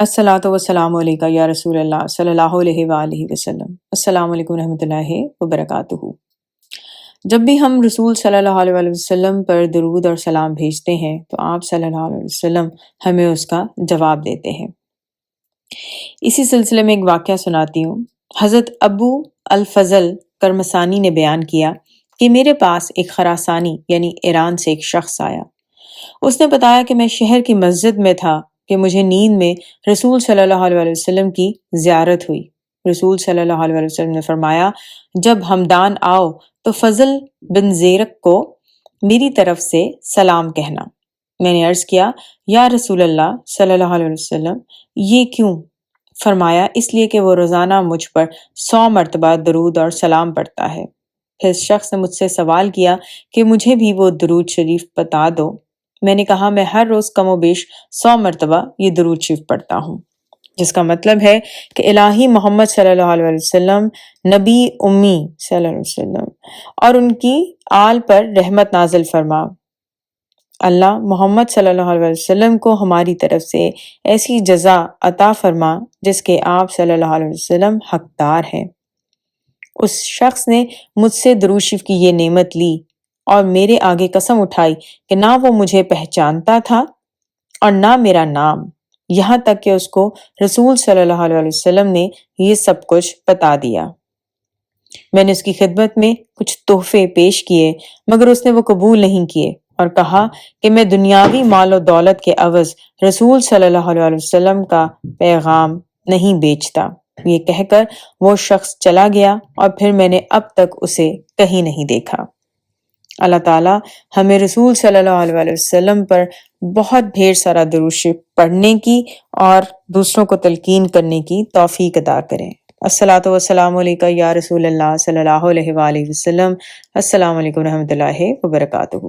الصلاۃ والسلام علیکہ یا رسول اللہ صلی اللہ علیہ وآلہ وسلم۔ السلام علیکم ورحمۃ اللہ وبرکاتہ۔ جب بھی ہم رسول صلی اللہ علیہ وآلہ وسلم پر درود اور سلام بھیجتے ہیں تو آپ صلی اللہ علیہ وسلم ہمیں اس کا جواب دیتے ہیں۔ اسی سلسلے میں ایک واقعہ سناتی ہوں۔ حضرت ابو الفضل کرمسانی نے بیان کیا کہ میرے پاس ایک خراسانی یعنی ایران سے ایک شخص آیا۔ اس نے بتایا کہ میں شہر کی مسجد میں تھا کہ مجھے نیند میں رسول صلی اللہ علیہ وآلہ وسلم کی زیارت ہوئی۔ رسول صلی اللہ علیہ وآلہ وسلم نے فرمایا، جب ہمدان آؤ تو فضل بن زیرک کو میری طرف سے سلام کہنا۔ میں نے عرض کیا، یا رسول اللہ صلی اللہ علیہ وسلم، یہ کیوں؟ فرمایا، اس لیے کہ وہ روزانہ مجھ پر 100 مرتبہ درود اور سلام پڑھتا ہے۔ پھر اس شخص نے مجھ سے سوال کیا کہ مجھے بھی وہ درود شریف بتا دو۔ میں نے کہا، میں ہر روز کم و بیش 100 مرتبہ یہ درود شریف پڑھتا ہوں، جس کا مطلب ہے کہ الہی محمد صلی اللہ علیہ وسلم نبی امی صلی اللہ علیہ وسلم اور ان کی آل پر رحمت نازل فرما۔ اللہ محمد صلی اللہ علیہ وسلم کو ہماری طرف سے ایسی جزا عطا فرما جس کے آپ صلی اللہ علیہ وسلم حقدار ہیں۔ اس شخص نے مجھ سے درود شریف کی یہ نعمت لی اور میرے آگے قسم اٹھائی کہ نہ وہ مجھے پہچانتا تھا اور نہ میرا نام، یہاں تک کہ اس کو رسول صلی اللہ علیہ وسلم نے یہ سب کچھ بتا دیا۔ میں نے اس کی خدمت میں کچھ تحفے پیش کیے مگر اس نے وہ قبول نہیں کیے اور کہا کہ میں دنیاوی مال و دولت کے عوض رسول صلی اللہ علیہ وسلم کا پیغام نہیں بیچتا۔ یہ کہہ کر وہ شخص چلا گیا اور پھر میں نے اب تک اسے کہیں نہیں دیکھا۔ اللہ تعالیٰ ہمیں رسول صلی اللہ علیہ وسلم پر بہت ڈھیر سارا درود شریف پڑھنے کی اور دوسروں کو تلقین کرنے کی توفیق عطا کریں۔ الصلاۃ والسلام علیکہ یا رسول اللہ صلی اللہ علیہ وآلہ وسلم۔ السلام علیکم ورحمۃ اللہ وبرکاتہ۔